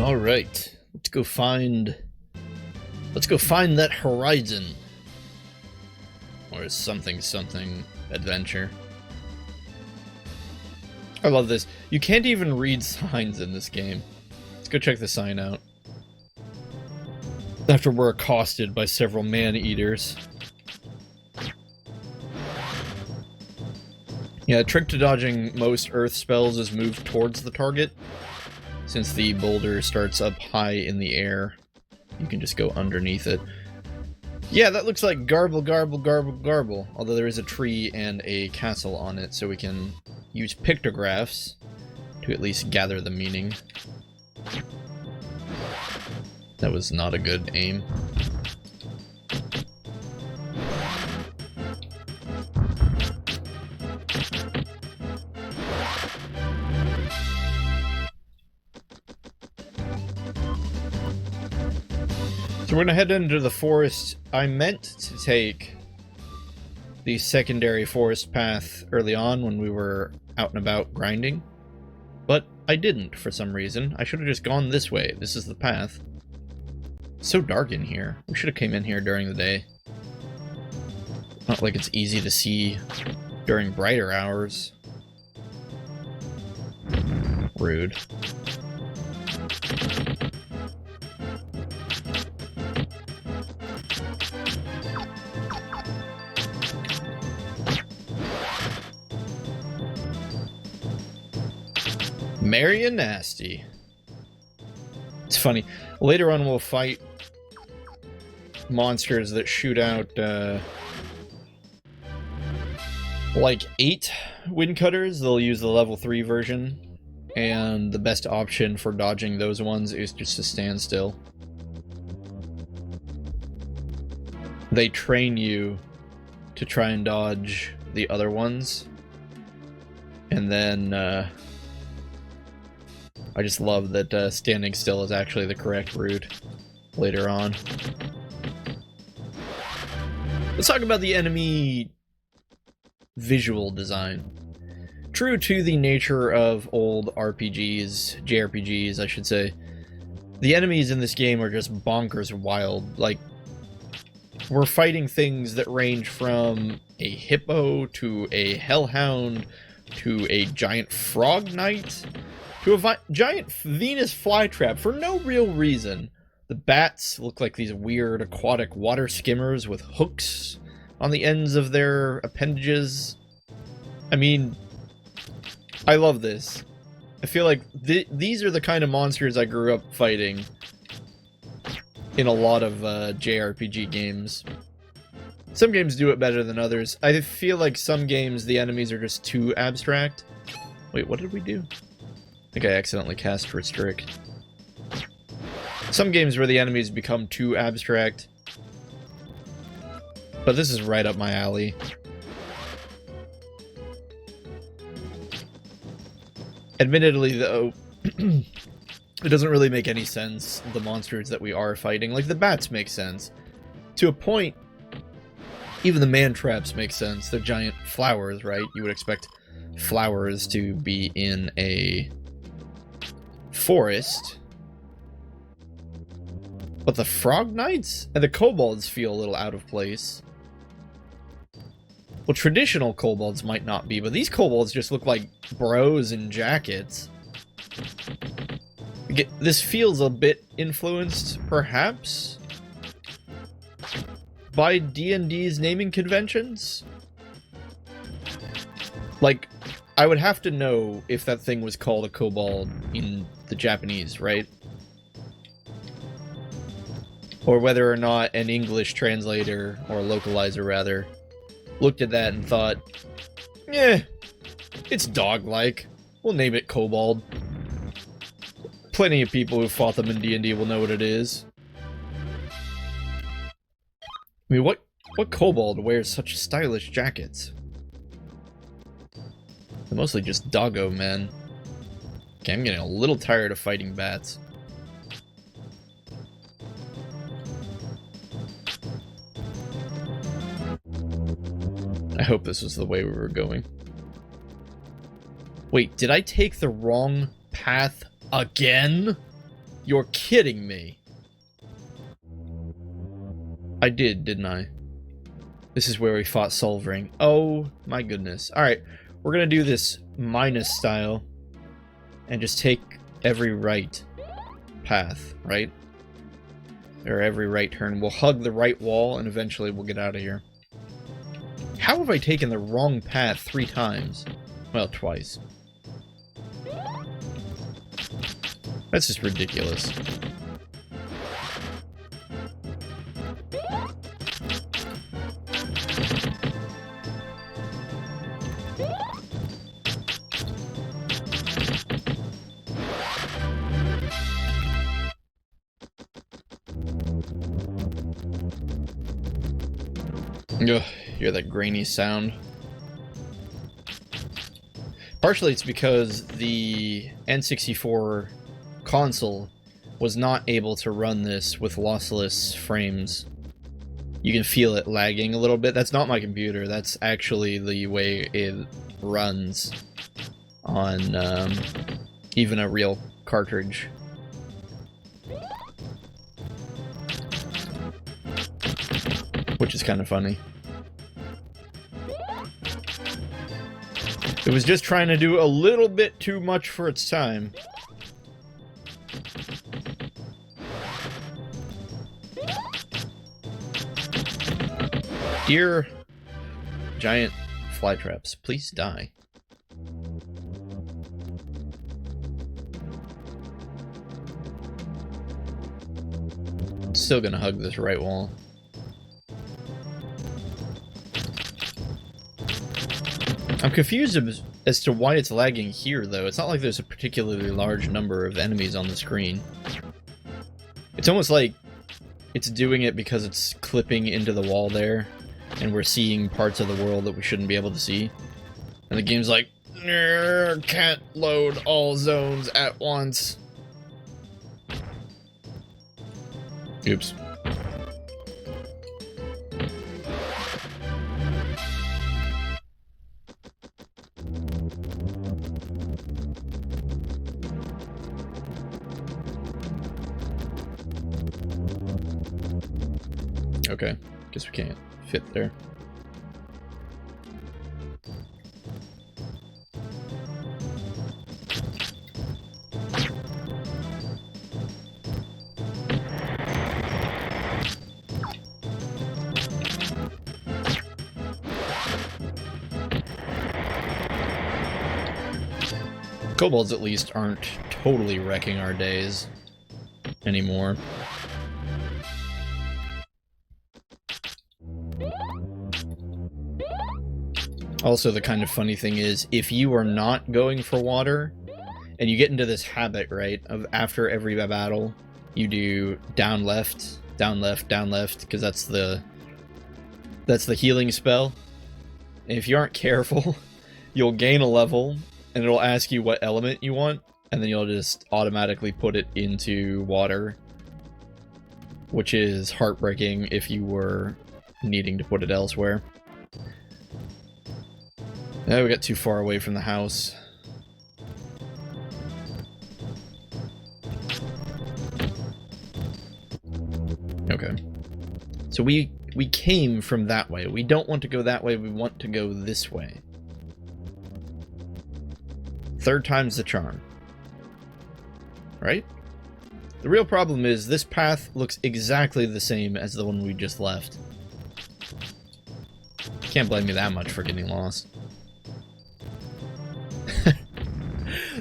All right, let's go find that horizon, or something adventure. I love this. You can't even read signs in this game. Let's go check the sign out. After we're accosted by several man-eaters. Yeah, the trick to dodging most earth spells is move towards the target. Since the boulder starts up high in the air, you can just go underneath it. Yeah, that looks like garble, garble, garble, garble. Although there is a tree and a castle on it, so we can use pictographs to at least gather the meaning. That was not a good aim. So we're gonna head into the forest. I meant to take the secondary forest path early on when we were out and about grinding, but I didn't for some reason. I should have just gone this way. This is the path. It's so dark in here. We should have came in here during the day. Not like it's easy to see during brighter hours. Rude. Merry and nasty. It's funny. Later on we'll fight monsters that shoot out like 8 wind cutters. They'll use the level 3 version, and the best option for dodging those ones is just to stand still. They train you to try and dodge the other ones, and then I just love that standing still is actually the correct route later on. Let's talk about the enemy visual design. True to the nature of old RPGs, JRPGs I should say, the enemies in this game are just bonkers wild. Like, we're fighting things that range from a hippo to a hellhound to a giant frog knight to a giant Venus flytrap for no real reason. The bats look like these weird aquatic water skimmers with hooks on the ends of their appendages. I mean, I love this. I feel like these are the kind of monsters I grew up fighting in a lot of JRPG games. Some games do it better than others. I feel like some games the enemies are just too abstract. Wait, what did we do? I think I accidentally cast Restrict. Some games where the enemies become too abstract. But this is right up my alley. Admittedly, though, it doesn't really make any sense, the monsters that we are fighting. Like, the bats make sense. To a point, even the man-traps make sense. They're giant flowers, right? You would expect flowers to be in a forest. But the frog knights and the kobolds feel a little out of place. Well, traditional kobolds might not be, but these kobolds just look like bros in jackets. This feels a bit influenced, perhaps, by D&D's naming conventions. Like, I would have to know if that thing was called a kobold in the Japanese, right? Or whether or not an English translator, or localizer rather, looked at that and thought, yeah, it's dog-like. We'll name it kobold. Plenty of people who fought them in D&D will know what it is. I mean, what kobold wears such stylish jackets? They're mostly just doggo men. Okay, I'm getting a little tired of fighting bats. I hope this was the way we were going. Wait, did I take the wrong path again? You're kidding me. I did, didn't I? This is where we fought Solvring. Oh my goodness. Alright, we're gonna do this minus style and just take every right path, right? Or every right turn. We'll hug the right wall and eventually we'll get out of here. How have I taken the wrong path 3 times? Well, twice. That's just ridiculous. Ugh, hear that grainy sound. Partially it's because the N64 console was not able to run this with lossless frames. You can feel it lagging a little bit. That's not my computer, that's actually the way it runs on even a real cartridge. Which is kind of funny. It was just trying to do a little bit too much for its time. Dear giant fly traps, please die. Still gonna hug this right wall. I'm confused as to why it's lagging here, though. It's not like there's a particularly large number of enemies on the screen. It's almost like it's doing it because it's clipping into the wall there, and we're seeing parts of the world that we shouldn't be able to see. And the game's like, can't load all zones at once. Oops. Okay, guess we can't fit there. Kobolds at least aren't totally wrecking our days anymore. Also, the kind of funny thing is, if you are not going for water, and you get into this habit, right, of after every battle, you do down left, because that's the healing spell. And if you aren't careful, you'll gain a level, and it'll ask you what element you want, and then you'll just automatically put it into water, which is heartbreaking if you were needing to put it elsewhere. Now we got too far away from the house. Okay. So we came from that way. We don't want to go that way, we want to go this way. Third time's the charm. Right? The real problem is this path looks exactly the same as the one we just left. Can't blame me that much for getting lost.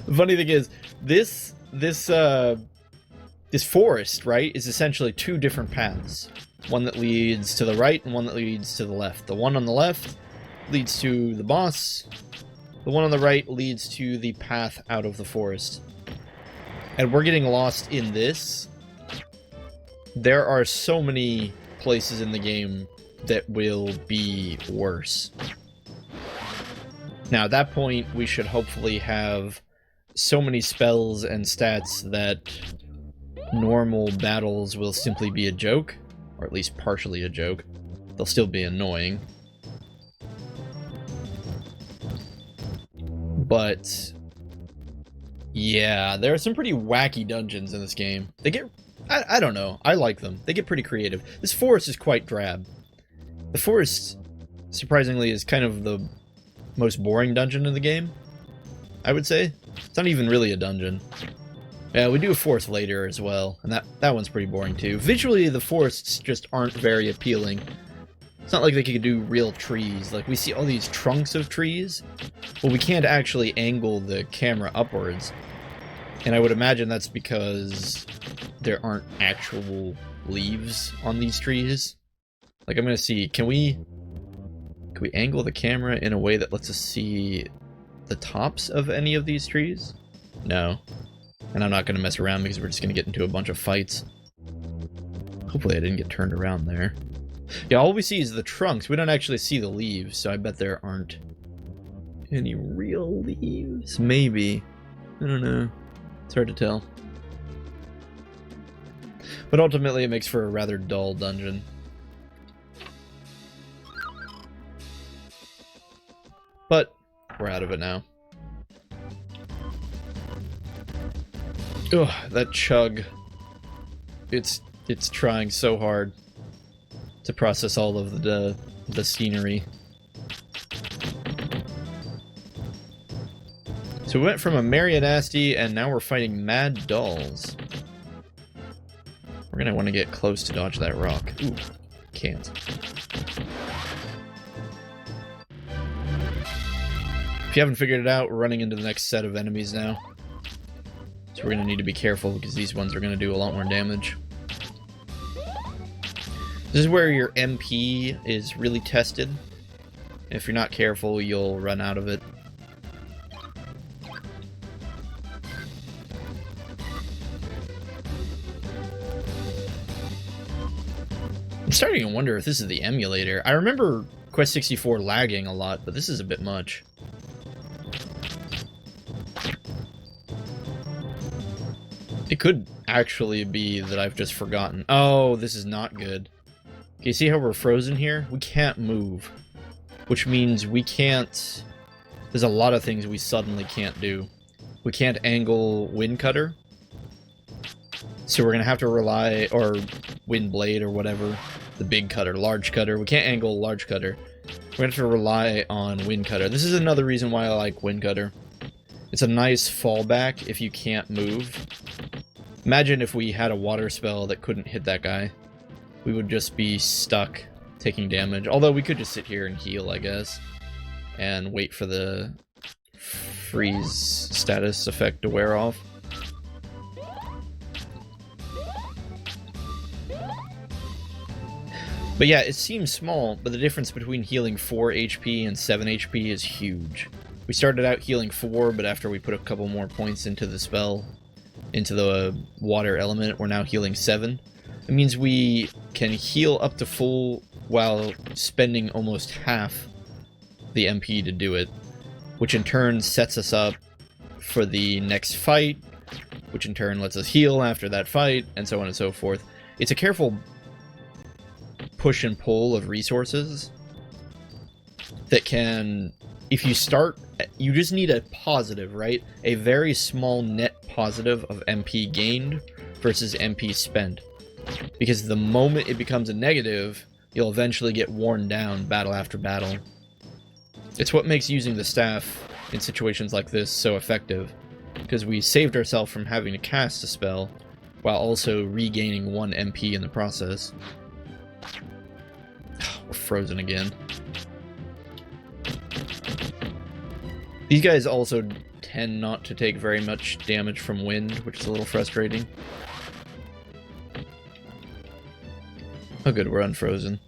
The funny thing is, this forest, right, is essentially 2 different paths. One that leads to the right and one that leads to the left. The one on the left leads to the boss. The one on the right leads to the path out of the forest. And we're getting lost in this. There are so many places in the game that will be worse. Now, at that point, we should hopefully have so many spells and stats that normal battles will simply be a joke, or at least partially a joke. They'll still be annoying. But Yeah, there are some pretty wacky dungeons in this game. They get... I don't know. I like them. They get pretty creative. This forest is quite drab. The forest, surprisingly, is kind of the most boring dungeon in the game, I would say. It's not even really a dungeon. Yeah, we do a forest later as well, and that one's pretty boring too. Visually, the forests just aren't very appealing. It's not like they could do real trees. Like, we see all these trunks of trees, but we can't actually angle the camera upwards. And I would imagine that's because there aren't actual leaves on these trees. Like, I'm gonna see, can we angle the camera in a way that lets us see the tops of any of these trees? No. And I'm not gonna mess around because we're just gonna get into a bunch of fights. Hopefully I didn't get turned around there. Yeah, all we see is the trunks. We don't actually see the leaves, so I bet there aren't any real leaves. Maybe. I don't know. It's hard to tell. But ultimately it makes for a rather dull dungeon. But we're out of it now. Ugh, that chug. It's trying so hard to process all of the scenery. So we went from a Marianasti, and now we're fighting Mad Dolls. We're gonna want to get close to dodge that rock. Ooh, can't. If you haven't figured it out, we're running into the next set of enemies now. So we're gonna need to be careful because these ones are gonna do a lot more damage. This is where your MP is really tested. If you're not careful, you'll run out of it. I'm starting to wonder if this is the emulator. I remember Quest 64 lagging a lot, but this is a bit much. It could actually be that I've just forgotten. Oh, this is not good. Okay, see how we're frozen here? We can't move. Which means we can't... There's a lot of things we suddenly can't do. We can't angle Wind Cutter. So we're gonna have to rely... Or Wind Blade or whatever. The big cutter, large cutter. We can't angle large cutter. We're gonna have to rely on Wind Cutter. This is another reason why I like Wind Cutter. It's a nice fallback if you can't move. Imagine if we had a water spell that couldn't hit that guy. We would just be stuck taking damage. Although we could just sit here and heal, I guess. And wait for the freeze status effect to wear off. But yeah, it seems small, but the difference between healing 4 HP and 7 HP is huge. We started out healing 4, but after we put a couple more points into the spell, into the water element, we're now healing 7. It means we can heal up to full while spending almost half the MP to do it, which in turn sets us up for the next fight, which in turn lets us heal after that fight, and so on and so forth. It's a careful push and pull of resources that can, if you start, you just need a positive, right? A very small net positive of MP gained versus MP spent. Because the moment it becomes a negative, you'll eventually get worn down battle after battle. It's what makes using the staff in situations like this so effective, because we saved ourselves from having to cast a spell while also regaining 1 MP in the process. We're frozen again. These guys also tend not to take very much damage from wind, which is a little frustrating. Oh good, we're unfrozen.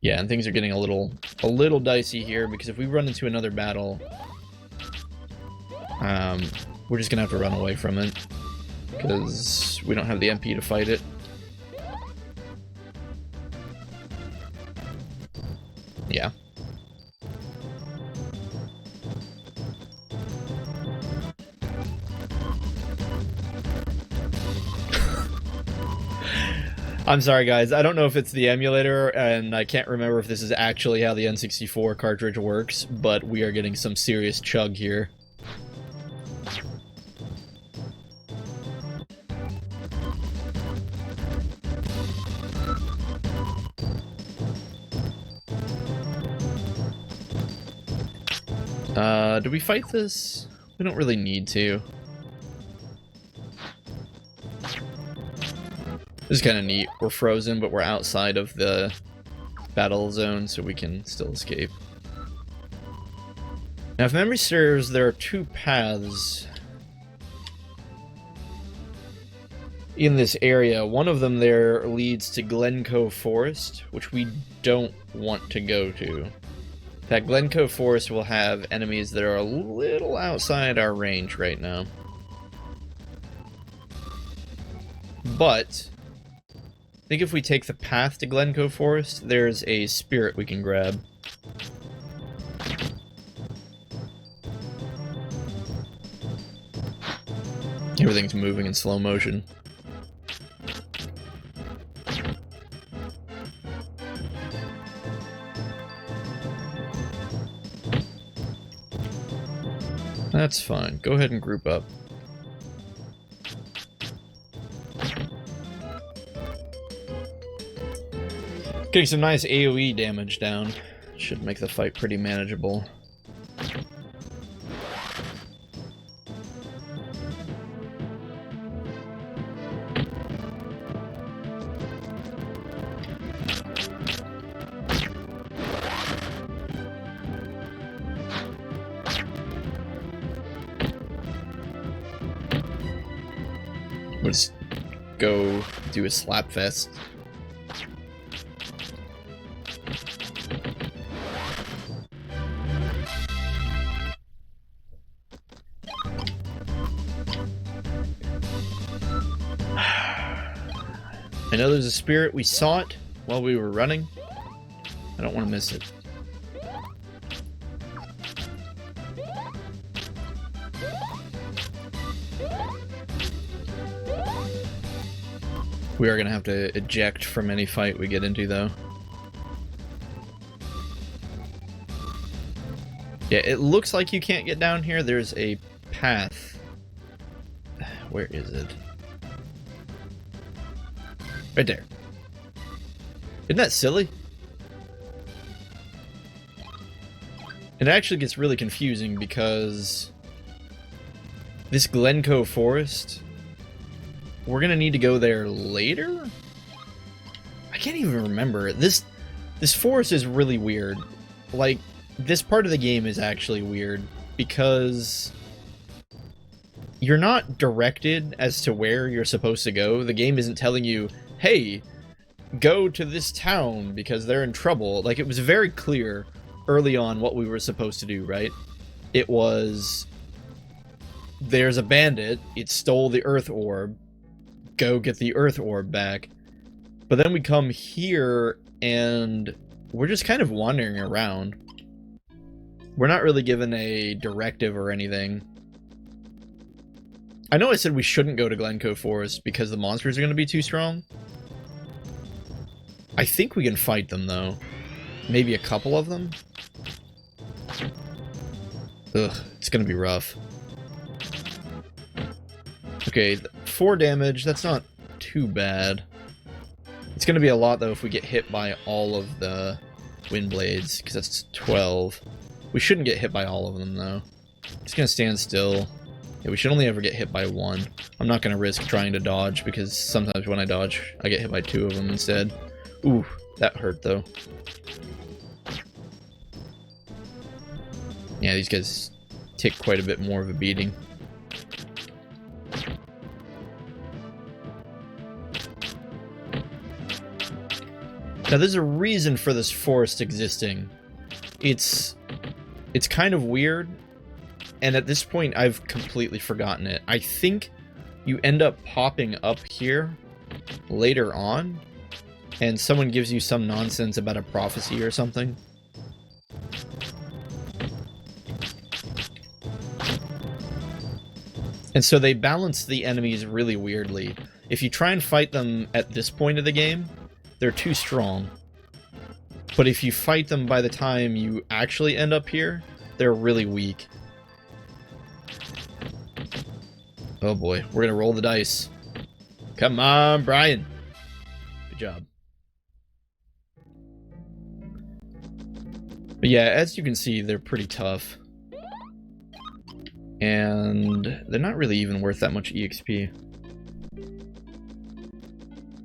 Yeah, and things are getting a little dicey here, because if we run into another battle, we're just gonna have to run away from it, because we don't have the MP to fight it. Yeah. I'm sorry, guys. I don't know if it's the emulator, and I can't remember if this is actually how the N64 cartridge works, but we are getting some serious chug here. Do we fight this? We don't really need to. This is kind of neat. We're frozen, but we're outside of the battle zone, so we can still escape. Now, if memory serves, there are two paths in this area. One of them there leads to Glencoe Forest, which we don't want to go to. That Glencoe Forest will have enemies that are a little outside our range right now. But I think if we take the path to Glencoe Forest, there's a spirit we can grab. Everything's moving in slow motion. That's fine. Go ahead and group up. Getting some nice AoE damage down. Should make the fight pretty manageable. We'll just go do a slap fest. I know there's a spirit. We saw it while we were running. I don't want to miss it. We are going to have to eject from any fight we get into, though. Yeah, it looks like you can't get down here. There's a path. Where is it? Right there. Isn't that silly? It actually gets really confusing because this Glencoe Forest, we're gonna need to go there later? I can't even remember. This forest is really weird. Like, this part of the game is actually weird because you're not directed as to where you're supposed to go. The game isn't telling you, hey, go to this town because they're in trouble. Like, it was very clear early on what we were supposed to do, right? It was, there's a bandit, it stole the Earth Orb, go get the Earth Orb back. But then we come here and we're just kind of wandering around. We're not really given a directive or anything. I know I said we shouldn't go to Glencoe Forest because the monsters are going to be too strong. I think we can fight them, though. Maybe a couple of them? Ugh, it's going to be rough. Okay, 4 damage, that's not too bad. It's going to be a lot, though, if we get hit by all of the wind blades, because that's 12. We shouldn't get hit by all of them, though. It's going to stand still. Yeah, we should only ever get hit by 1. I'm not going to risk trying to dodge, because sometimes when I dodge, I get hit by 2 of them instead. Ooh, that hurt, though. Yeah, these guys take quite a bit more of a beating. Now, there's a reason for this forest existing. It's kind of weird, and at this point, I've completely forgotten it. I think you end up popping up here later on, and someone gives you some nonsense about a prophecy or something. And so they balance the enemies really weirdly. If you try and fight them at this point of the game, they're too strong. But if you fight them by the time you actually end up here, they're really weak. Oh boy, we're gonna roll the dice. Come on, Brian. Good job. But yeah, as you can see, they're pretty tough. And they're not really even worth that much EXP.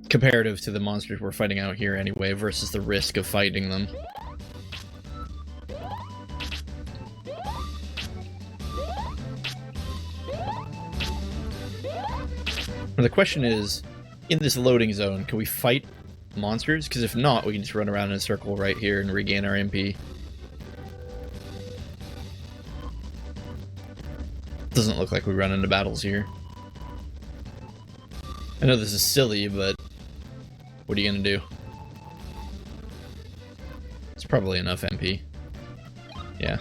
Comparative to the monsters we're fighting out here anyway, versus the risk of fighting them. And the question is, in this loading zone, can we fight monsters? Because if not, we can just run around in a circle right here and regain our MP. Doesn't look like we run into battles here. I know this is silly, but what are you gonna do? It's probably enough MP. Yeah.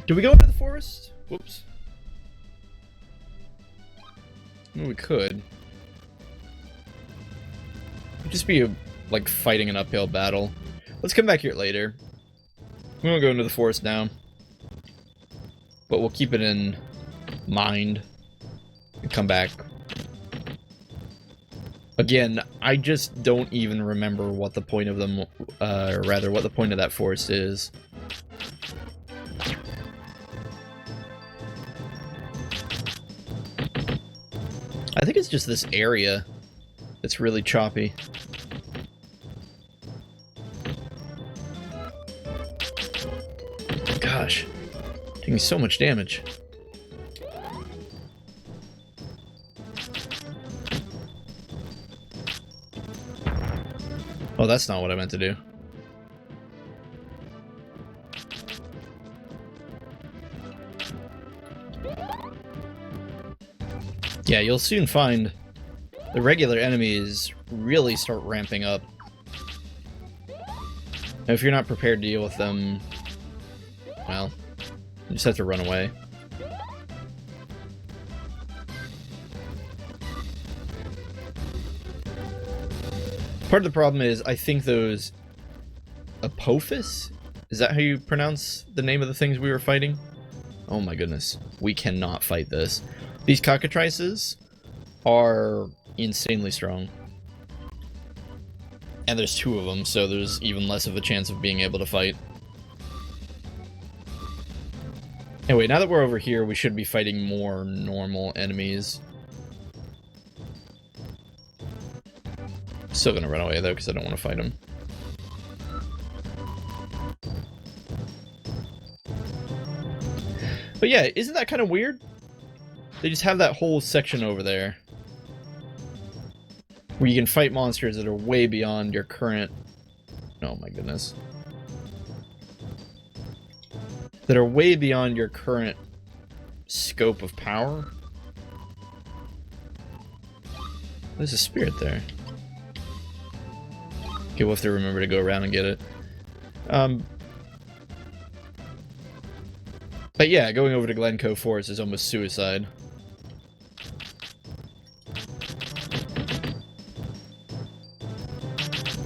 Do we go into the forest? Whoops. I mean, we could. It'd just be like fighting an uphill battle. Let's come back here later. We won't go into the forest now, but we'll keep it in mind and come back. Again, I just don't even remember what the point of them, or rather, what the point of that forest is. I think it's just this area that's really choppy. Gosh, taking so much damage. Oh, that's not what I meant to do. Yeah, you'll soon find the regular enemies really start ramping up. Now, if you're not prepared to deal with them, well, you just have to run away. Part of the problem is, I think those Apophis? Is that how you pronounce the name of the things we were fighting? Oh my goodness. We cannot fight this. These cockatrices are insanely strong. And there's two of them, so there's even less of a chance of being able to fight. Anyway, now that we're over here, we should be fighting more normal enemies. Still gonna run away though, because I don't want to fight him. But yeah, isn't that kind of weird? They just have that whole section over there where you can fight monsters that are way beyond your current... Oh my goodness. That are way beyond your current scope of power. There's a spirit there. Okay, we'll have to remember to go around and get it. But yeah, going over to Glencoe Forest is almost suicide.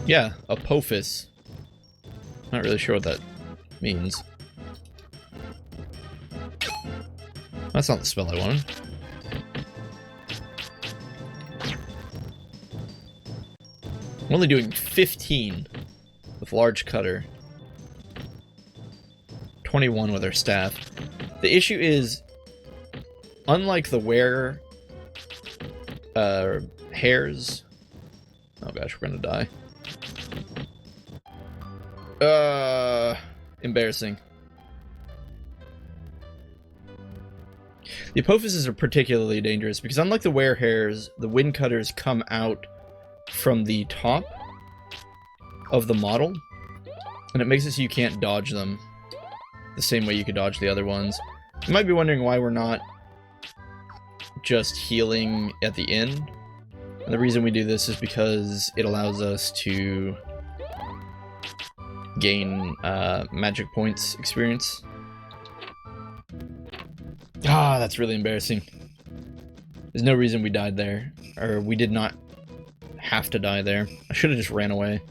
Yeah, Apophis. Not really sure what that means. That's not the spell I wanted. I'm only doing 15 with large cutter. 21 with our staff. The issue is, unlike the hares... Oh gosh, we're gonna die. Embarrassing. The Apophyses are particularly dangerous because unlike the werehares, the wind cutters come out from the top of the model, and it makes it so you can't dodge them the same way you could dodge the other ones. You might be wondering why we're not just healing at the end. And the reason we do this is because it allows us to gain magic points experience. Ah, that's really embarrassing. There's no reason we died there. Or we did not have to die there. I should have just ran away.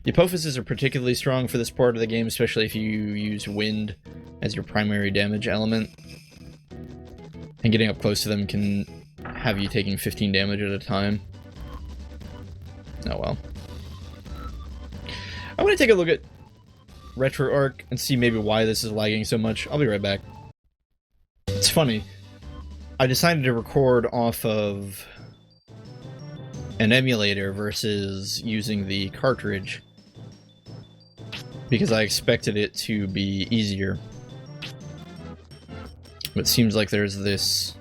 The apophyses are particularly strong for this part of the game, especially if you use wind as your primary damage element. And getting up close to them can have you taking 15 damage at a time. Oh well. I'm going to take a look at RetroArch and see maybe why this is lagging so much. I'll be right back. It's funny. I decided to record off of an emulator versus using the cartridge because I expected it to be easier. But it seems like there's this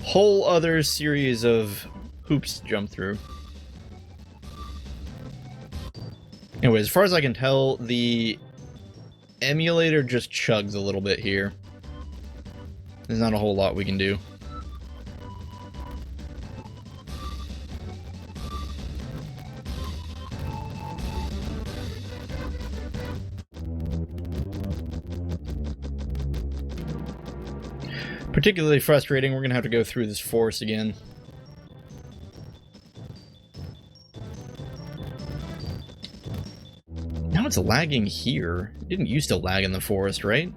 whole other series of hoops to jump through. Anyway, as far as I can tell, the emulator just chugs a little bit here. There's not a whole lot we can do. Particularly frustrating, we're gonna have to go through this forest again. Now it's lagging here. It didn't used to lag in the forest, right?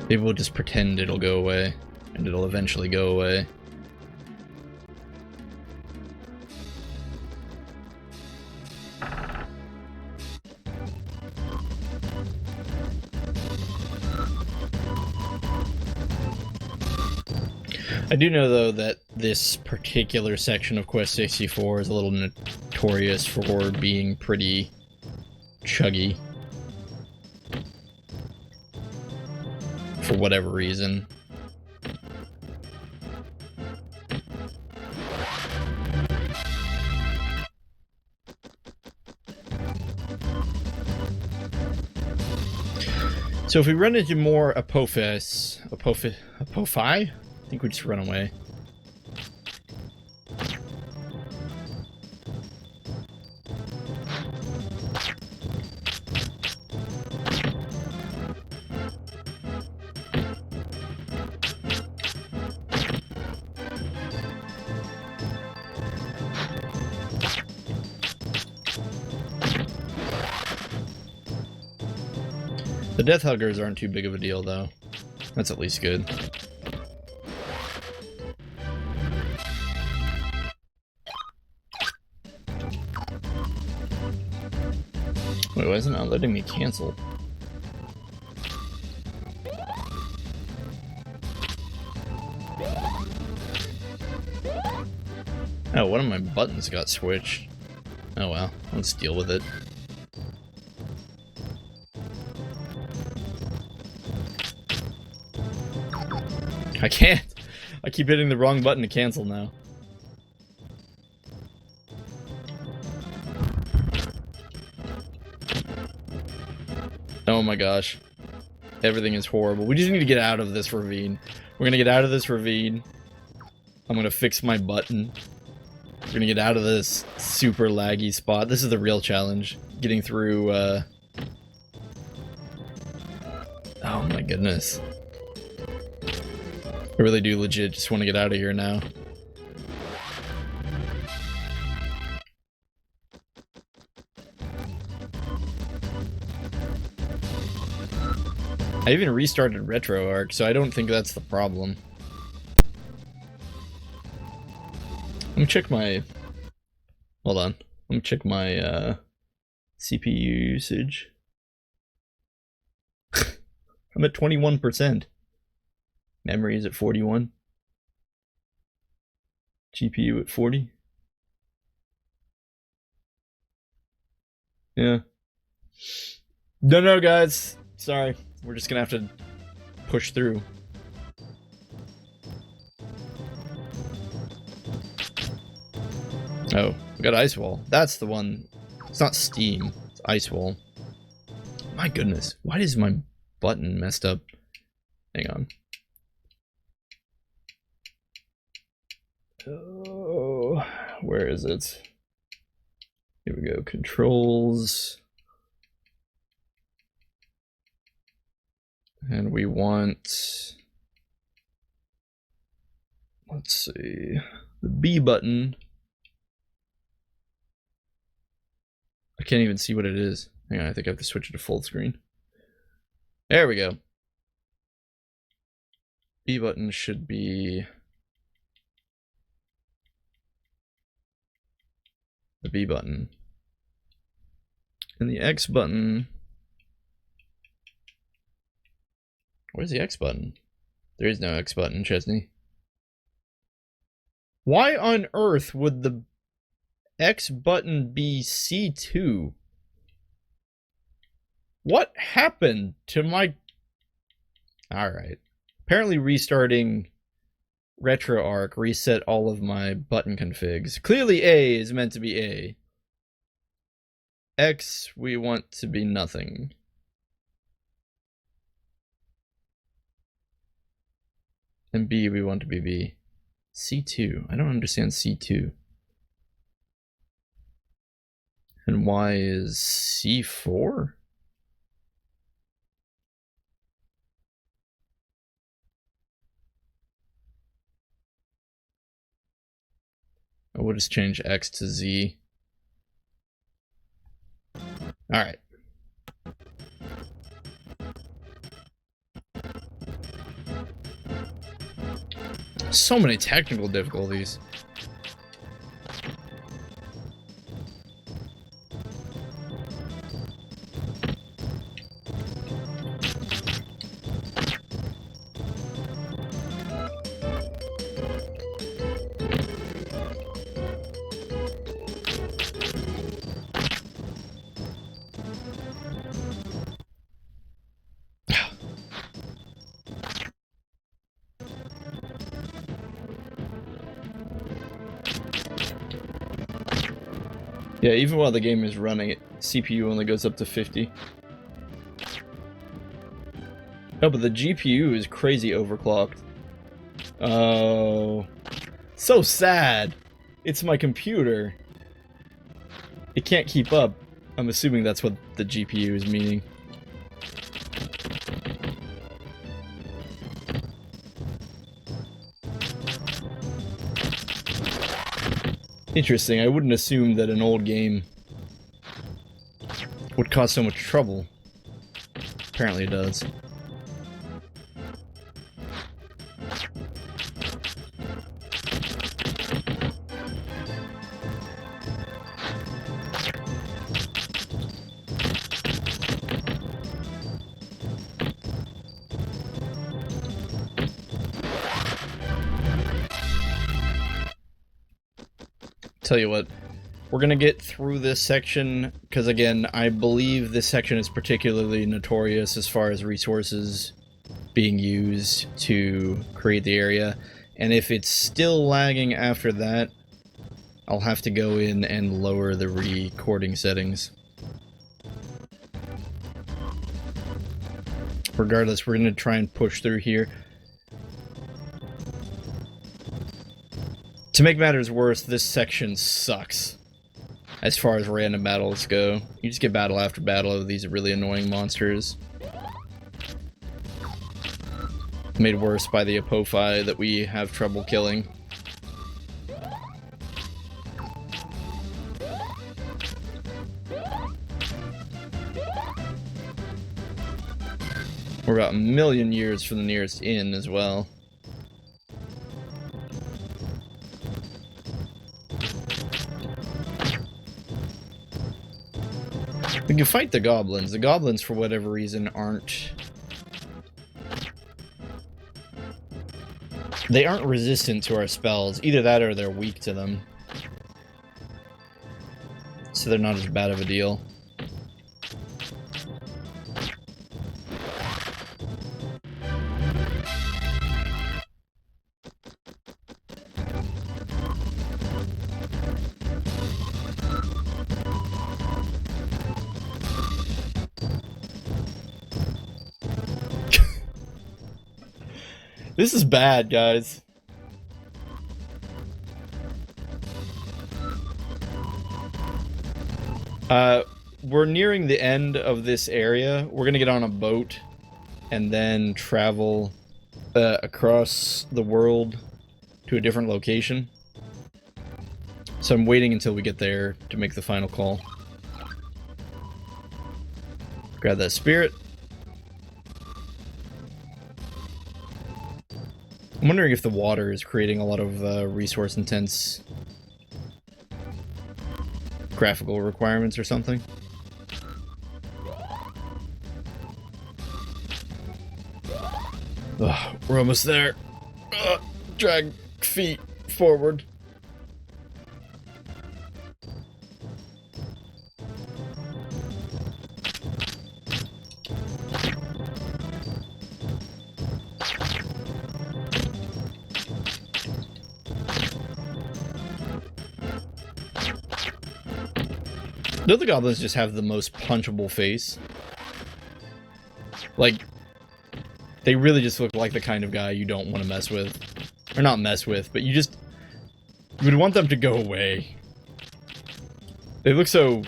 Maybe we'll just pretend it'll go away, and it'll eventually go away. I do know, though, that this particular section of Quest 64 is a little notorious for being pretty chuggy. For whatever reason. So if we run into more Apophi? I think we just run away. The Death Huggers aren't too big of a deal, though. That's at least good. Wait, why isn't it letting me cancel? Oh, one of my buttons got switched. Oh well, let's deal with it. I can't! I keep hitting the wrong button to cancel now. Oh my gosh. Everything is horrible. We just need to get out of this ravine. We're gonna get out of this ravine. I'm gonna fix my button. We're gonna get out of this super laggy spot. This is the real challenge. Getting through, oh my goodness. I really do legit just want to get out of here now. I even restarted RetroArch, so I don't think that's the problem. Let me check my... Hold on. Let me check my CPU usage. I'm at 21%. Memory is at 41. GPU at 40. Yeah. No, guys. Sorry. We're just gonna have to push through. Oh, we got Ice Wall. That's the one. It's not Steam. It's Ice Wall. My goodness. Why is my button messed up? Hang on. Oh, where is it? Here we we go. Controls. And we want, let's see, the B button. I can't even see what it is. Hang on, I think I have to switch it to full screen. There we go. B button should be the B button. And the X button, where's the X button? There is no X button, Chezni. Why on earth would the X button be C2? What happened to my... Alright. Apparently restarting RetroArch reset all of my button configs. Clearly A is meant to be A. X we want to be nothing. And B we want to be B. C2. I don't understand C2. And Y is C4? We'll just change X to Z. Alright. So many technical difficulties. Yeah, even while the game is running, CPU only goes up to 50. Oh, but the GPU is crazy overclocked. Oh. So sad! It's my computer. It can't keep up. I'm assuming that's what the GPU is meaning. Interesting, I wouldn't assume that an old game would cause so much trouble. Apparently it does. Tell you what, we're gonna get through this section, because again, I believe this section is particularly notorious as far as resources being used to create the area, and if it's still lagging after that, I'll have to go in and lower the recording settings. Regardless, we're gonna try and push through here. To make matters worse, this section sucks as far as random battles go. You just get battle after battle of these really annoying monsters. Made worse by the Apophi that we have trouble killing. We're about a million years from the nearest inn as well. We can fight the goblins. The goblins, for whatever reason, aren't... They aren't resistant to our spells. Either that or they're weak to them. So they're not as bad of a deal. This is bad, guys. We're nearing the end of this area. We're gonna get on a boat and then travel across the world to a different location. So I'm waiting until we get there to make the final call. Grab that spirit. I'm wondering if the water is creating a lot of resource-intense graphical requirements or something. Ugh, we're almost there. Drag feet forward. Don't the goblins just have the most punchable face? Like, they really just look like the kind of guy you don't want to mess with. Or not mess with, but you would want them to go away. They look so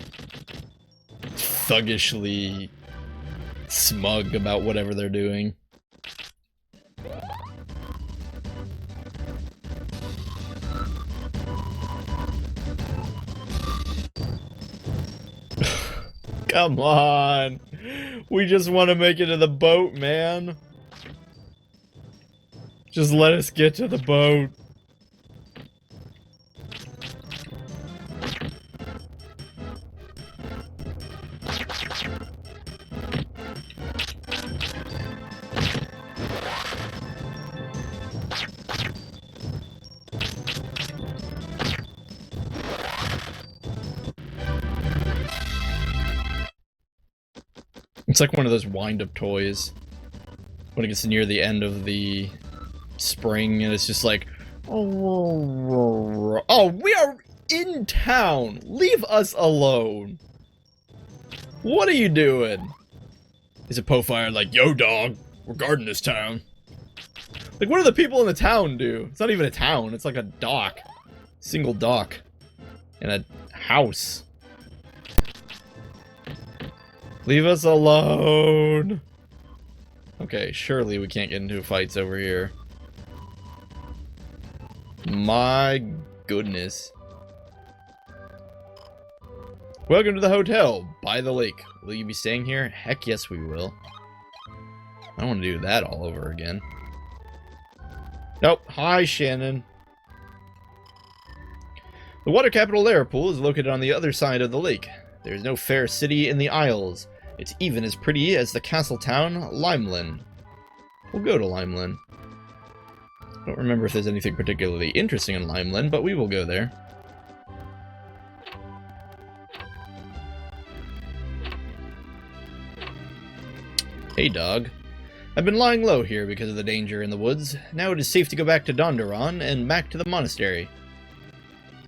thuggishly smug about whatever they're doing. Come on! We just want to make it to the boat, man! Just let us get to the boat. It's like one of those wind-up toys when it gets near the end of the spring and it's just like, oh, we are in town. Leave us alone. What are you doing? Is it Pofire like, yo dog, we're guarding this town? Like, what do the people in the town do? It's not even a town, it's like a dock. Single dock. And a house. Leave us alone. Okay, surely we can't get into fights over here. My goodness. Welcome to the hotel by the lake. Will you be staying here? Heck yes we will. I don't want to do that all over again. Nope. Hi, Shannon. The water capital Liverpool is located on the other side of the lake. There is no fair city in the Isles. It's even as pretty as the castle town, Limeland. We'll go to Limeland. Don't remember if there's anything particularly interesting in Limeland, but we will go there. Hey, dog. I've been lying low here because of the danger in the woods. Now it is safe to go back to Donderon and back to the monastery.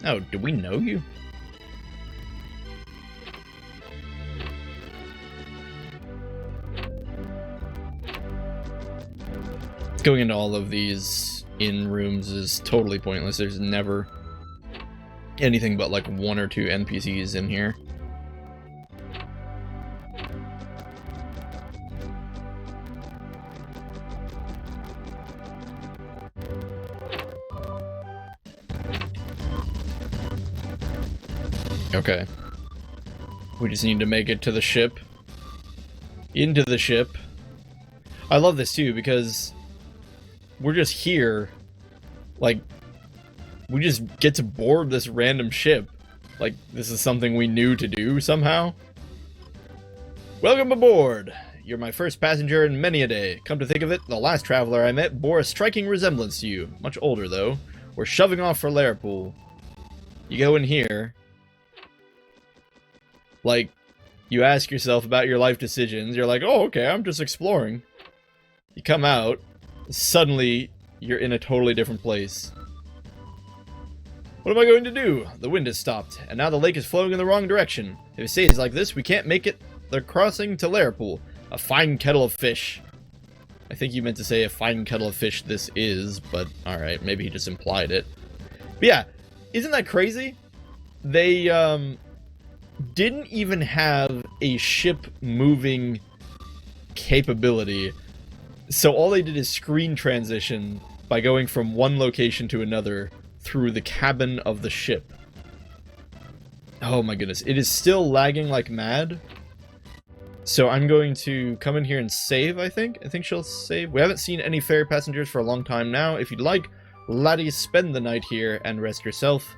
Oh, do we know you? Going into all of these inn rooms is totally pointless. There's never anything but like one or two NPCs in here. Okay. We just need to make it to the ship. Into the ship. I love this too because we're just here, like, we just get to board this random ship. Like, this is something we knew to do somehow. Welcome aboard! You're my first passenger in many a day. Come to think of it, the last traveler I met bore a striking resemblance to you. Much older, though. We're shoving off for Liverpool. You go in here. Like, you ask yourself about your life decisions. You're like, oh, okay, I'm just exploring. You come out. Suddenly, you're in a totally different place. What am I going to do? The wind has stopped, and now the lake is flowing in the wrong direction. If it stays like this, we can't make it the crossing to Liverpool. A fine kettle of fish. I think you meant to say a fine kettle of fish this is, but alright, maybe he just implied it. But yeah, isn't that crazy? They, didn't even have a ship moving capability. So all they did is screen transition by going from one location to another through the cabin of the ship. Oh my goodness. It is still lagging like mad. So I'm going to come in here and save, I think. I think she'll save. We haven't seen any ferry passengers for a long time now. If you'd like, laddie, spend the night here and rest yourself.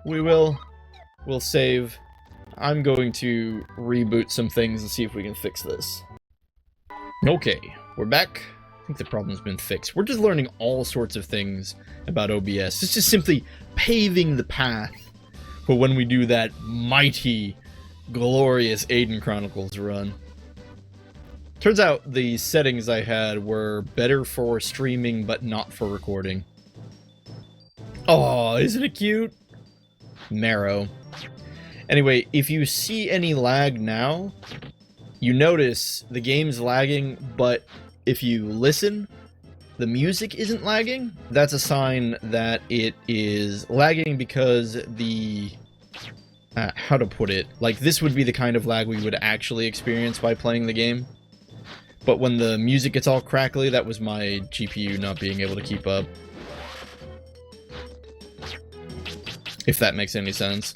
We'll save. I'm going to reboot some things and see if we can fix this. Okay, we're back. I think the problem's been fixed. We're just learning all sorts of things about OBS. It's just simply paving the path for when we do that mighty, glorious Aiden Chronicles run. Turns out the settings I had were better for streaming, but not for recording. Oh, isn't it cute? Marrow. Anyway, if you see any lag now, you notice the game's lagging, but if you listen, the music isn't lagging. That's a sign that it is lagging because the... how to put it? Like, this would be the kind of lag we would actually experience by playing the game. But when the music gets all crackly, that was my GPU not being able to keep up. If that makes any sense.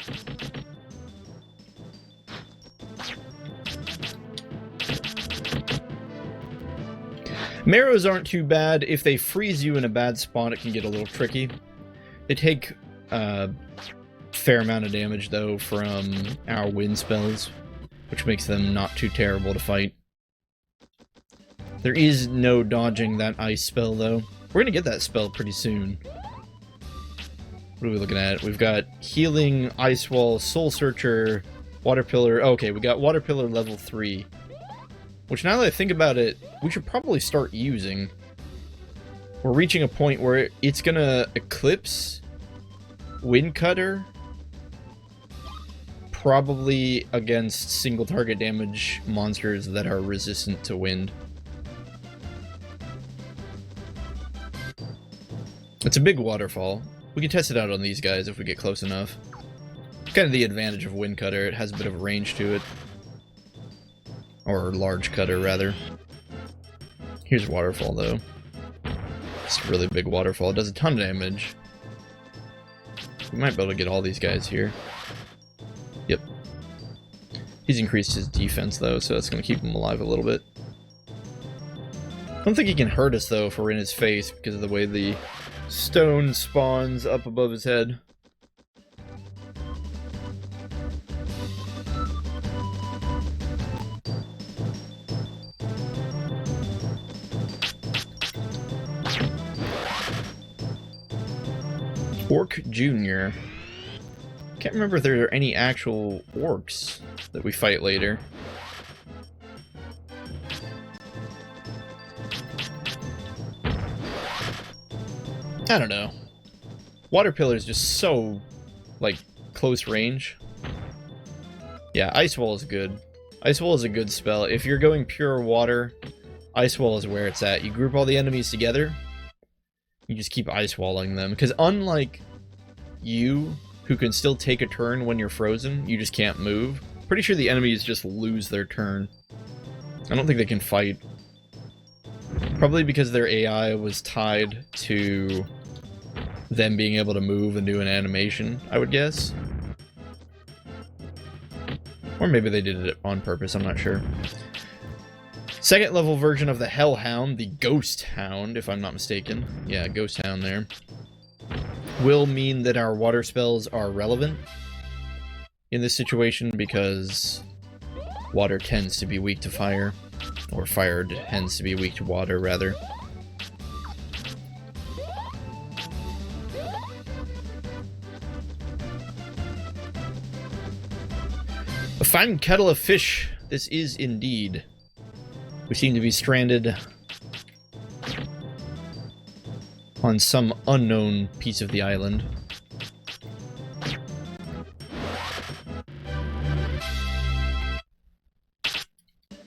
Marrows aren't too bad. If they freeze you in a bad spot, it can get a little tricky. They take a fair amount of damage, though, from our wind spells, which makes them not too terrible to fight. There is no dodging that ice spell, though. We're gonna get that spell pretty soon. What are we looking at? We've got Healing, Ice Wall, Soul Searcher, Water Pillar. Okay, we got Water Pillar level 3. Which, now that I think about it, we should probably start using. We're reaching a point where it's gonna eclipse Wind Cutter. Probably against single target damage monsters that are resistant to wind. It's a big waterfall. We can test it out on these guys if we get close enough. Kind of the advantage of Wind Cutter, it has a bit of range to it. Or Large Cutter, rather. Here's Waterfall, though. It's a really big waterfall. It does a ton of damage. We might be able to get all these guys here. Yep. He's increased his defense, though, so that's going to keep him alive a little bit. I don't think he can hurt us, though, if we're in his face, because of the way the stone spawns up above his head. Orc Jr. Can't remember if there are any actual orcs that we fight later. I don't know. Water Pillar is just so, like, close range. Yeah, Ice Wall is good. Ice Wall is a good spell. If you're going pure water, Ice Wall is where it's at. You group all the enemies together, you just keep ice walling them. Because unlike you, who can still take a turn when you're frozen, you just can't move. Pretty sure the enemies just lose their turn. I don't think they can fight. Probably because their AI was tied to them being able to move and do an animation, I would guess. Or maybe they did it on purpose, I'm not sure. Second level version of the Hellhound, the Ghost Hound, if I'm not mistaken. Yeah, Ghost Hound there. Will mean that our water spells are relevant in this situation because water tends to be weak to fire. Or fire tends to be weak to water, rather. A fine kettle of fish, this is indeed. We seem to be stranded on some unknown piece of the island.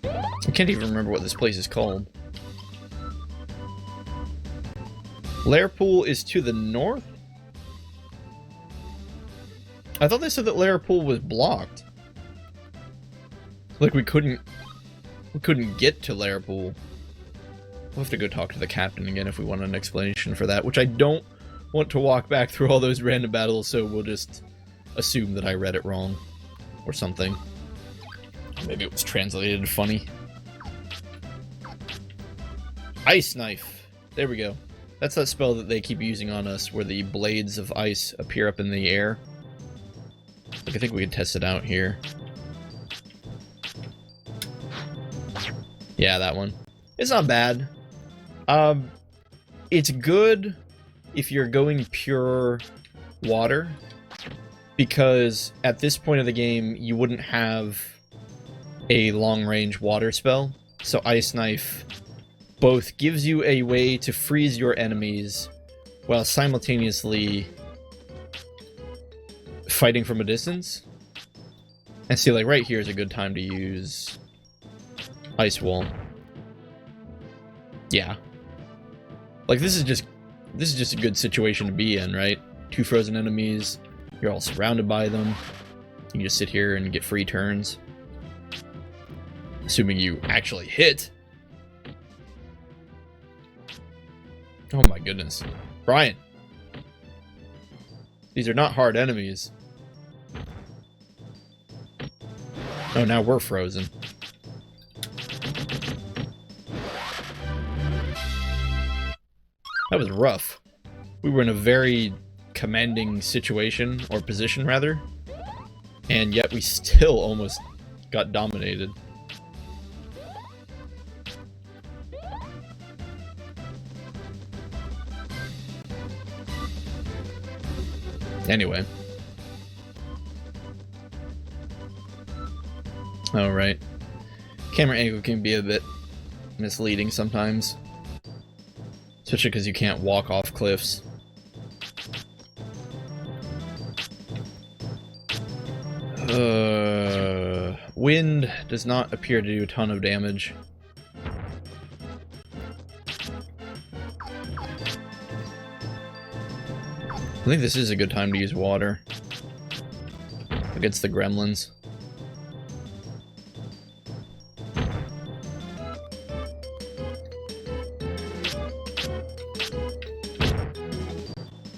I can't even remember what this place is called. Lairpool is to the north? I thought they said that Lairpool was blocked. Like, we couldn't get to Lair Pool. We'll have to go talk to the captain again if we want an explanation for that, which I don't want to walk back through all those random battles, so we'll just assume that I read it wrong. Or something. Maybe it was translated funny. Ice Knife. There we go. That's that spell that they keep using on us, where the blades of ice appear up in the air. Like, I think we can test it out here. Yeah, that one. It's not bad. It's good if you're going pure water, because at this point of the game, you wouldn't have a long-range water spell. So Ice Knife both gives you a way to freeze your enemies while simultaneously fighting from a distance. And see, like, right here is a good time to use Ice Wall. Yeah. Like, this is just a good situation to be in, right? 2 frozen enemies, you're all surrounded by them. You can just sit here and get free turns. Assuming you actually hit. Oh my goodness. Brian! These are not hard enemies. Oh, now we're frozen. That was rough. We were in a very commanding situation, or position rather, and yet we still almost got dominated. Anyway. Oh, right. Camera angle can be a bit misleading sometimes. Especially because you can't walk off cliffs. Wind does not appear to do a ton of damage. I think this is a good time to use water against the gremlins.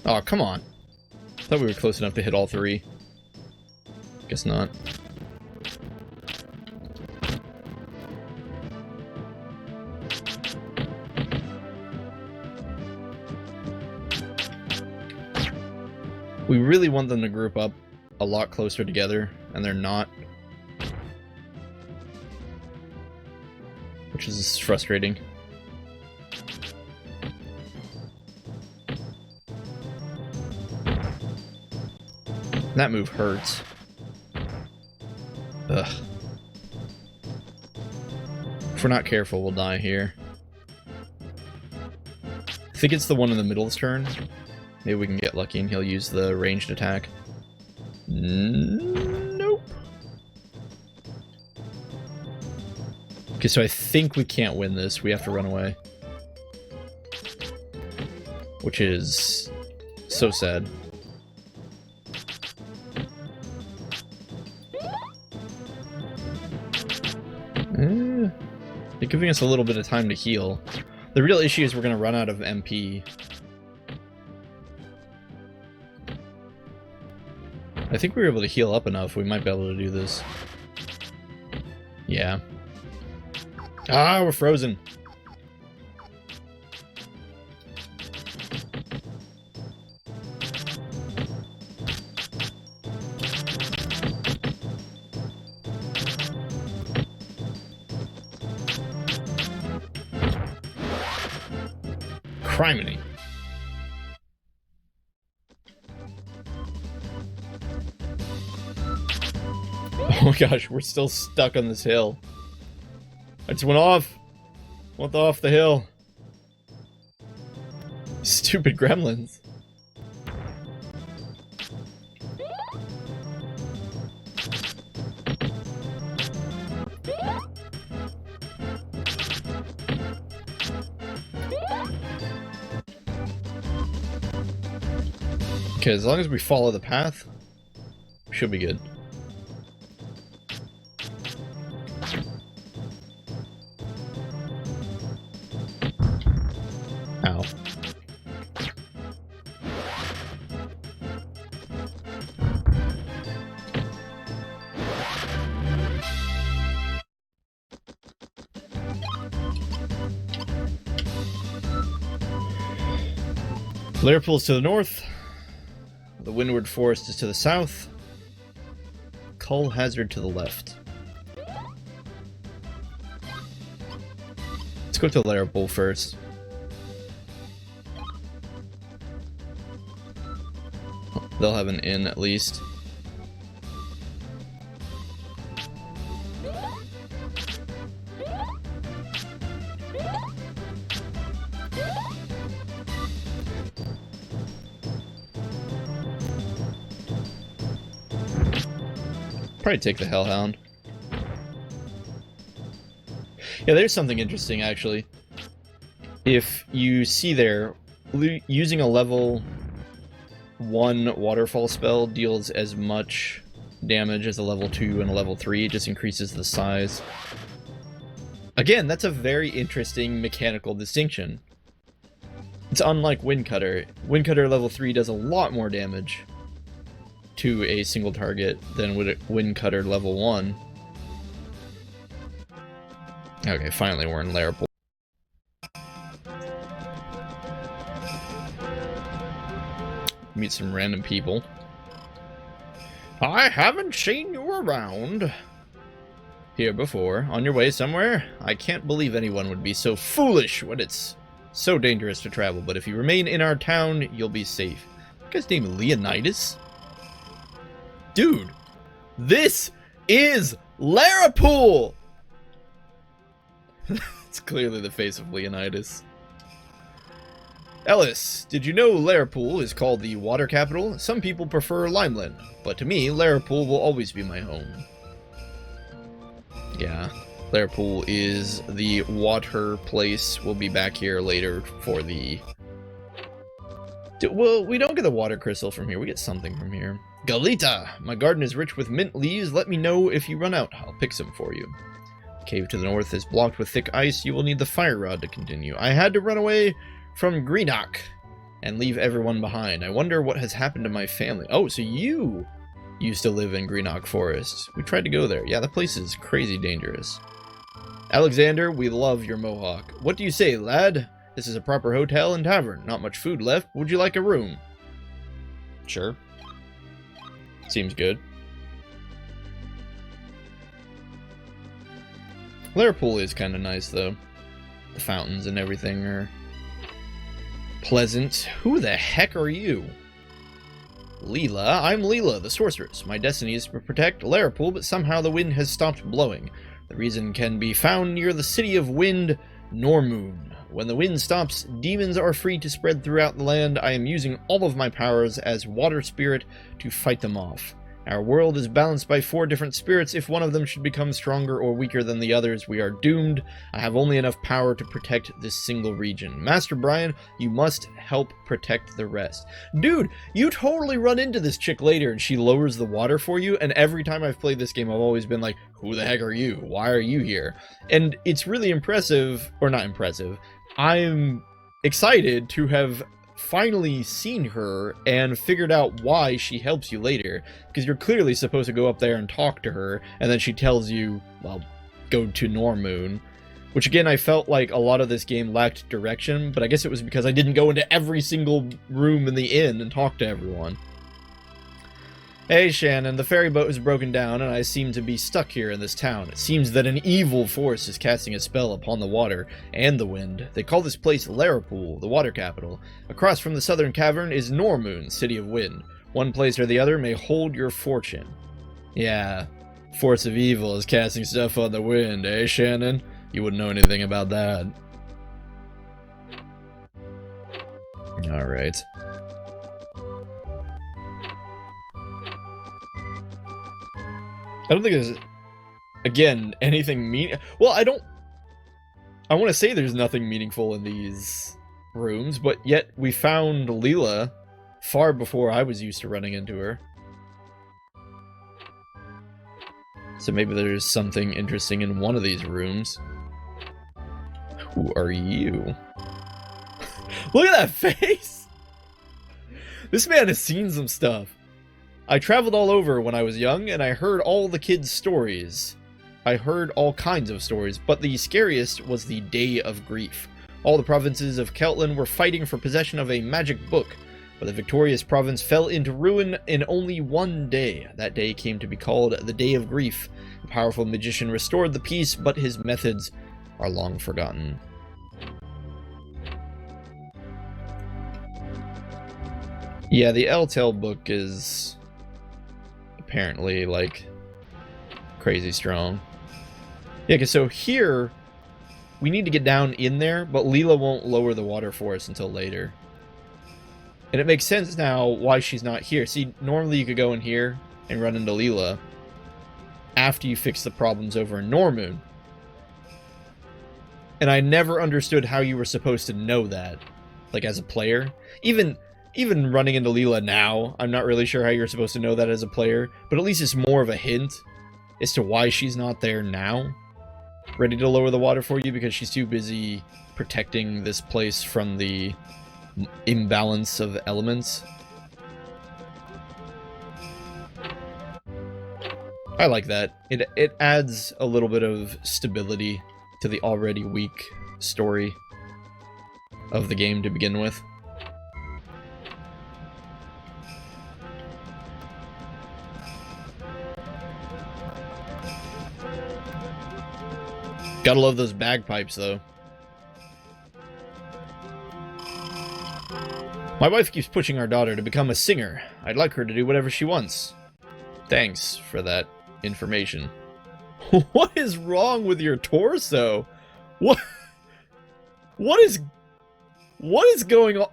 Oh, come on. I thought we were close enough to hit all 3. Guess not. We really want them to group up a lot closer together, and they're not. Which is frustrating. That move hurts. Ugh. If we're not careful, we'll die here. I think it's the one in the middle's turn. Maybe we can get lucky and he'll use the ranged attack. Nope. Okay, so I think we can't win this. We have to run away. Which is so sad. They're giving us a little bit of time to heal. The real issue is we're going to run out of MP. I think we were able to heal up enough. We might be able to do this. Yeah. Ah, we're frozen. Criminy. Oh my gosh, we're still stuck on this hill. I just went off. Went off the hill. Stupid gremlins. Okay, as long as we follow the path, we should be good. Lair Pool's to the north. The Windward Forest is to the south. Cull Hazard to the left. Let's go to Lair Pool first. They'll have an inn at least. Probably take the Hellhound. Yeah, there's something interesting actually. If you see there, using a level 1 waterfall spell deals as much damage as a level 2 and a level 3, it just increases the size. Again, that's a very interesting mechanical distinction. It's unlike Windcutter. Windcutter level 3 does a lot more damage to a single target than would Windcutter level 1. Okay, finally we're in Lair Pool. Meet some random people. I haven't seen you around here before. On your way somewhere? I can't believe anyone would be so foolish when it's so dangerous to travel, but if you remain in our town, you'll be safe. You guy's name Leonidas? Dude, this is Lair Pool! It's clearly the face of Leonidas. Ellis, did you know Lair Pool is called the water capital? Some people prefer Limeland, but to me, Lair Pool will always be my home. Yeah, Lair Pool is the water place. We'll be back here later for the... Well, we don't get the water crystal from here. We get something from here. Galita! My garden is rich with mint leaves. Let me know if you run out. I'll pick some for you. The cave to the north is blocked with thick ice. You will need the fire rod to continue. I had to run away from Greenock and leave everyone behind. I wonder what has happened to my family. Oh, so you used to live in Greenock Forest. We tried to go there. Yeah, that place is crazy dangerous. Alexander, we love your mohawk. What do you say, lad? This is a proper hotel and tavern. Not much food left. Would you like a room? Sure. Seems good. Lair Pool is kind of nice, though. The fountains and everything are pleasant. Who the heck are you? Leela. I'm Leela, the sorceress. My destiny is to protect Lair Pool, but somehow the wind has stopped blowing. The reason can be found near the city of Wind, Normoon. When the wind stops, demons are free to spread throughout the land. I am using all of my powers as water spirit to fight them off. Our world is balanced by 4 different spirits. If one of them should become stronger or weaker than the others, we are doomed. I have only enough power to protect this single region. Master Brian, you must help protect the rest. Dude, you totally run into this chick later and she lowers the water for you, and every time I've played this game, I've always been like, who the heck are you? Why are you here? And it's really impressive, or not impressive. I'm excited to have finally seen her and figured out why she helps you later, because you're clearly supposed to go up there and talk to her, and then she tells you, well, go to Normoon, which again, I felt like a lot of this game lacked direction, but I guess it was because I didn't go into every single room in the inn and talk to everyone. Hey Shannon, the ferry boat has broken down and I seem to be stuck here in this town. It seems that an evil force is casting a spell upon the water and the wind. They call this place Lair Pool, the water capital. Across from the southern cavern is Normoon, city of wind. One place or the other may hold your fortune. Yeah, force of evil is casting stuff on the wind, eh Shannon? You wouldn't know anything about that. Alright. I don't think there's, again, anything well, I want to say there's nothing meaningful in these rooms, but yet we found Leela far before I was used to running into her. So maybe there's something interesting in one of these rooms. Who are you? Look at that face! This man has seen some stuff. I traveled all over when I was young, and I heard all the kids' stories. I heard all kinds of stories, but the scariest was the Day of Grief. All the provinces of Celtland were fighting for possession of a magic book, but the victorious province fell into ruin in only one day. That day came to be called the Day of Grief. A powerful magician restored the peace, but his methods are long forgotten. Yeah, the L-Tel book is apparently, like, crazy strong. Yeah, because so here, we need to get down in there, but Leela won't lower the water for us until later. And it makes sense now why she's not here. See, normally you could go in here and run into Leela after you fix the problems over in Normoon. And I never understood how you were supposed to know that, like, as a player. Even running into Leela now, I'm not really sure how you're supposed to know that as a player, but at least it's more of a hint as to why she's not there now, ready to lower the water for you, because she's too busy protecting this place from the imbalance of elements. I like that. It adds a little bit of stability to the already weak story of the game to begin with. Gotta love those bagpipes, though. My wife keeps pushing our daughter to become a singer. I'd like her to do whatever she wants. Thanks for that information. What is wrong with your torso? What is going on?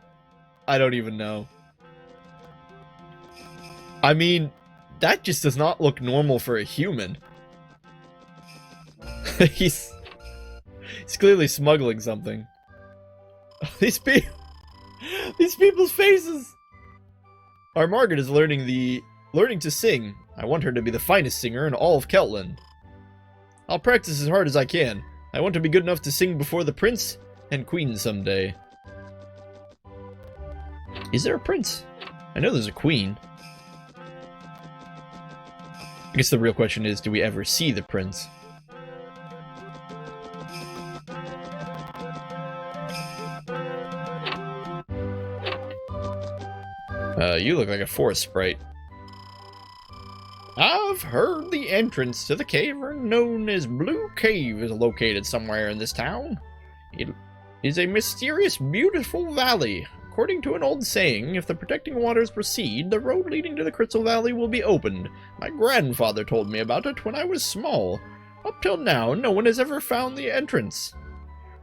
I don't even know. I mean, that just does not look normal for a human. He's clearly smuggling something. These people's faces. Our Margaret is learning to sing. I want her to be the finest singer in all of Celtland. I'll practice as hard as I can. I want to be good enough to sing before the prince and queen someday. Is there a prince? I know there's a queen. I guess the real question is, do we ever see the prince? You look like a forest sprite. I've heard the entrance to the cavern known as Blue Cave is located somewhere in this town. It is a mysterious, beautiful valley. According to an old saying, if the protecting waters proceed, the road leading to the Crystal Valley will be opened. My grandfather told me about it when I was small. Up till now, no one has ever found the entrance.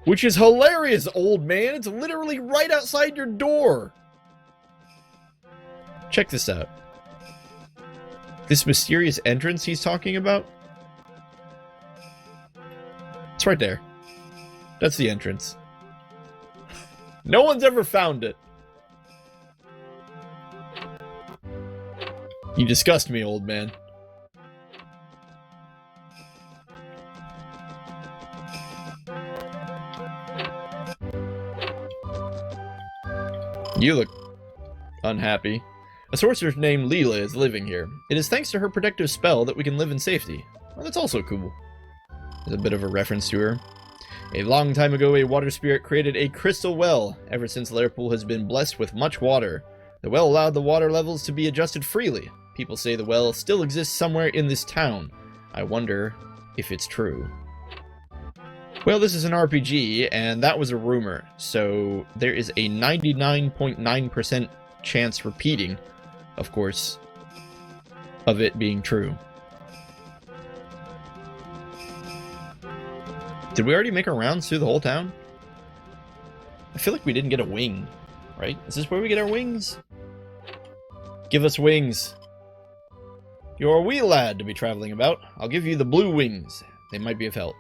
Which is hilarious, old man. It's literally right outside your door. Check this out. This mysterious entrance he's talking about? It's right there. That's the entrance. No one's ever found it. You disgust me, old man. You look unhappy. A sorceress named Leela is living here. It is thanks to her protective spell that we can live in safety. Well, that's also cool. There's a bit of a reference to her. A long time ago, a water spirit created a crystal well. Ever since, Liverpool has been blessed with much water. The well allowed the water levels to be adjusted freely. People say the well still exists somewhere in this town. I wonder if it's true. Well, this is an RPG, and that was a rumor, so there is a 99.9% chance repeating, of course, of it being true. Did we already make our rounds through the whole town? I feel like we didn't get a wing, right? Is this where we get our wings? Give us wings. You're a wee lad to be traveling about. I'll give you the blue wings. They might be of help.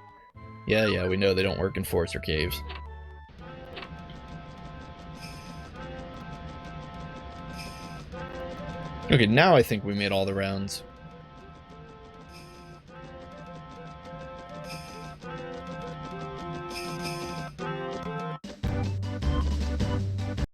Yeah, we know they don't work in forests or caves. Okay, now I think we made all the rounds.